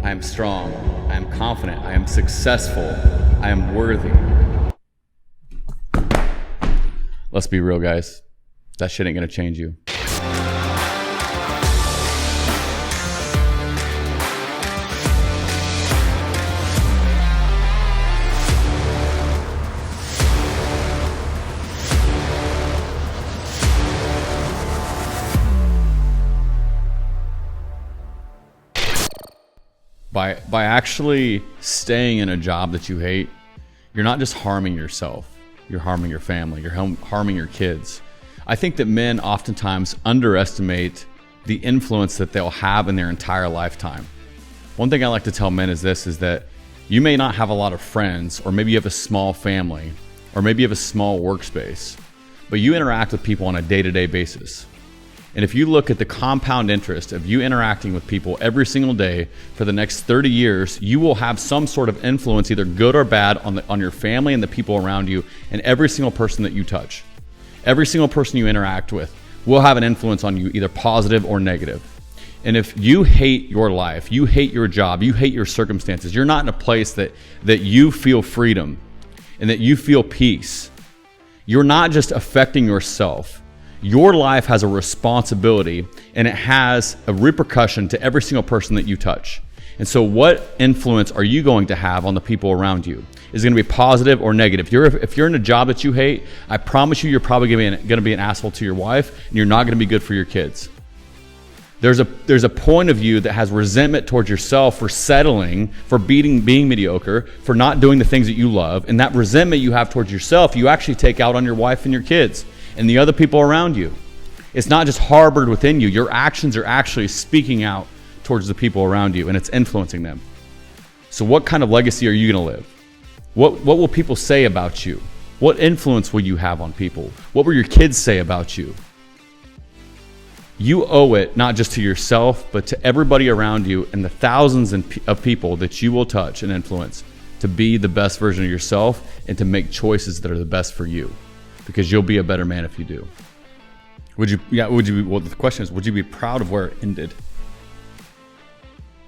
I am strong. I am confident. I am successful. I am worthy. Let's be real, guys. That shit ain't gonna change you. By actually staying in a job that you hate, you're not just harming yourself, you're harming your family, you're harming your kids. I think that men oftentimes underestimate the influence that they'll have in their entire lifetime. One thing I like to tell men is this, is that you may not have a lot of friends, or maybe you have a small family, or maybe you have a small workspace, but you interact with people on a day-to-day basis. And if you look at the compound interest of you interacting with people every single day for the next 30 years, you will have some sort of influence, either good or bad, on your family and the people around you, and every single person that you touch. Every single person you interact with will have an influence on you, either positive or negative. And if you hate your life, you hate your job, you hate your circumstances, you're not in a place that you feel freedom and that you feel peace, you're not just affecting yourself. Your life has a responsibility, and it has a repercussion to every single person that you touch. And so what influence are you going to have on the people around you? Is it going to be positive or negative? If you're in a job that you hate, I promise you, you're probably going to be an asshole to your wife, and you're not going to be good for your kids. There's a point of you that has resentment towards yourself for settling, for being mediocre, for not doing the things that you love. And that resentment you have towards yourself, you actually take out on your wife and your kids and the other people around you. It's not just harbored within you. Your actions are actually speaking out towards the people around you, and it's influencing them. So what kind of legacy are you going to live? What will people say about you? What influence will you have on people? What will your kids say about you? You owe it not just to yourself, but to everybody around you and the thousands of people that you will touch and influence to be the best version of yourself and to make choices that are the best for you. Because you'll be a better man if you do. Well, the question is, would you be proud of where it ended?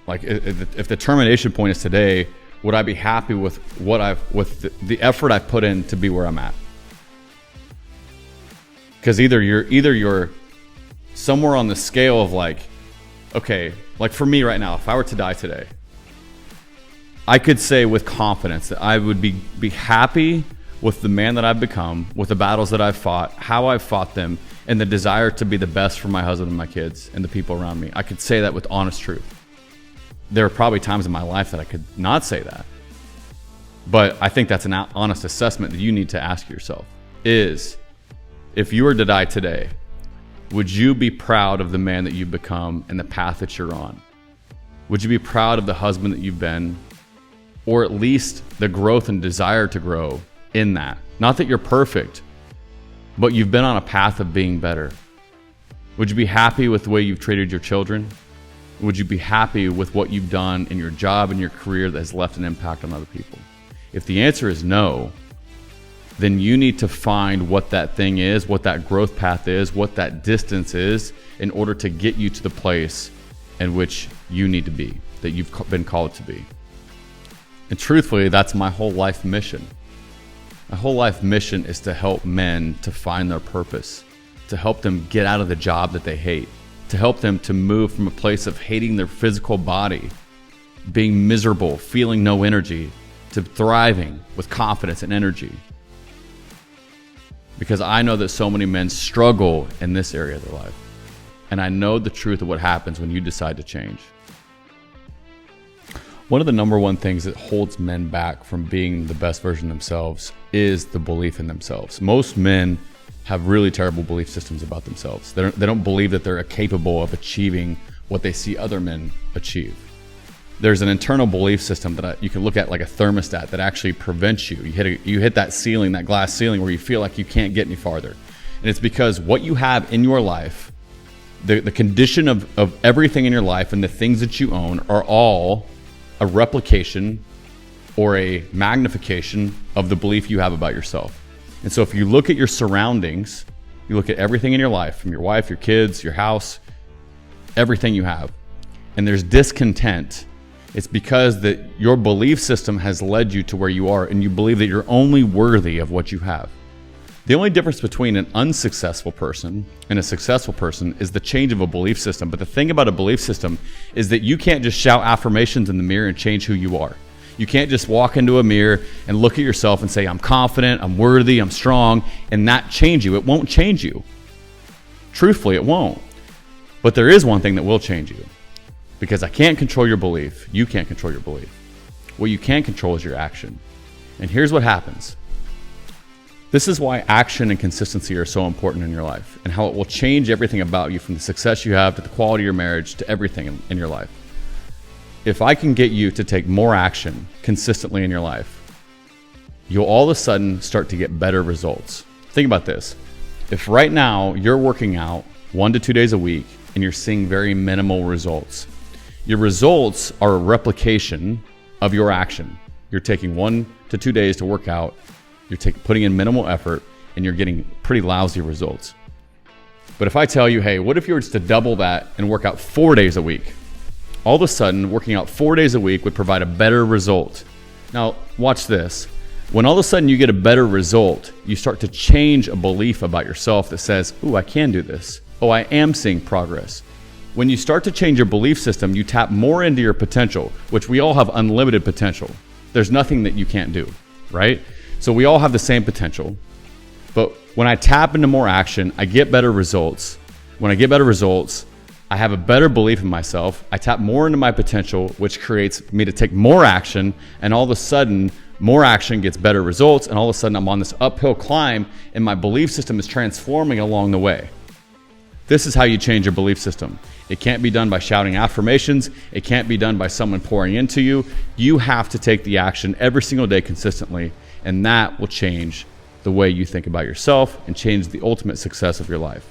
Like, if the termination point is today, would I be happy with the effort I put in to be where I'm at? Because either you're somewhere on the scale of like, okay, like for me right now, if I were to die today, I could say with confidence that I would be happy with the man that I've become, with the battles that I've fought, how I've fought them, and the desire to be the best for my husband and my kids and the people around me. I could say that with honest truth. There are probably times in my life that I could not say that. But I think that's an honest assessment that you need to ask yourself is, if you were to die today, would you be proud of the man that you've become and the path that you're on? Would you be proud of the husband that you've been, or at least the growth and desire to grow in that? Not that you're perfect, but you've been on a path of being better. Would you be happy with the way you've treated your children? Would you be happy with what you've done in your job and your career that has left an impact on other people? If the answer is no, then you need to find what that thing is, what that growth path is, what that distance is, in order to get you to the place in which you need to be, that you've been called to be. And truthfully, that's my whole life mission. My whole life mission is to help men to find their purpose, to help them get out of the job that they hate, to help them to move from a place of hating their physical body, being miserable, feeling no energy, to thriving with confidence and energy. Because I know that so many men struggle in this area of their life. And I know the truth of what happens when you decide to change. One of the number one things that holds men back from being the best version of themselves is the belief in themselves. Most men have really terrible belief systems about themselves. They don't believe that they're capable of achieving what they see other men achieve. There's an internal belief system that you can look at like a thermostat that actually prevents you. You hit that ceiling, that glass ceiling, where you feel like you can't get any farther. And it's because what you have in your life, the condition of everything in your life and the things that you own are all a replication or a magnification of the belief you have about yourself. And so if you look at your surroundings, you look at everything in your life, from your wife, your kids, your house, everything you have, and there's discontent, It's because that your belief system has led you to where you are, and you believe that you're only worthy of what you have. The only difference between an unsuccessful person and a successful person is the change of a belief system. But the thing about a belief system is that you can't just shout affirmations in the mirror and change who you are. You can't just walk into a mirror and look at yourself and say, I'm confident, I'm worthy, I'm strong, and that change you. It won't change you. Truthfully, it won't. But there is one thing that will change you. Because I can't control your belief. You can't control your belief. What you can control is your action. And here's what happens. This is why action and consistency are so important in your life, and how it will change everything about you, from the success you have to the quality of your marriage to everything in your life. If I can get you to take more action consistently in your life, you'll all of a sudden start to get better results. Think about this. If right now you're working out 1 to 2 days a week and you're seeing very minimal results, your results are a replication of your action. You're taking 1 to 2 days to work out, you're putting in minimal effort, and you're getting pretty lousy results. But if I tell you, hey, what if you were just to double that and work out 4 days a week? All of a sudden, working out 4 days a week would provide a better result. Now, watch this. When all of a sudden you get a better result, you start to change a belief about yourself that says, ooh, I can do this. Oh, I am seeing progress. When you start to change your belief system, you tap more into your potential, which we all have unlimited potential. There's nothing that you can't do, right? So we all have the same potential. But when I tap into more action, I get better results. When I get better results, I have a better belief in myself. I tap more into my potential, which creates me to take more action. And all of a sudden, more action gets better results. And all of a sudden, I'm on this uphill climb, and my belief system is transforming along the way. This is how you change your belief system. It can't be done by shouting affirmations. It can't be done by someone pouring into you. You have to take the action every single day consistently. And that will change the way you think about yourself and change the ultimate success of your life.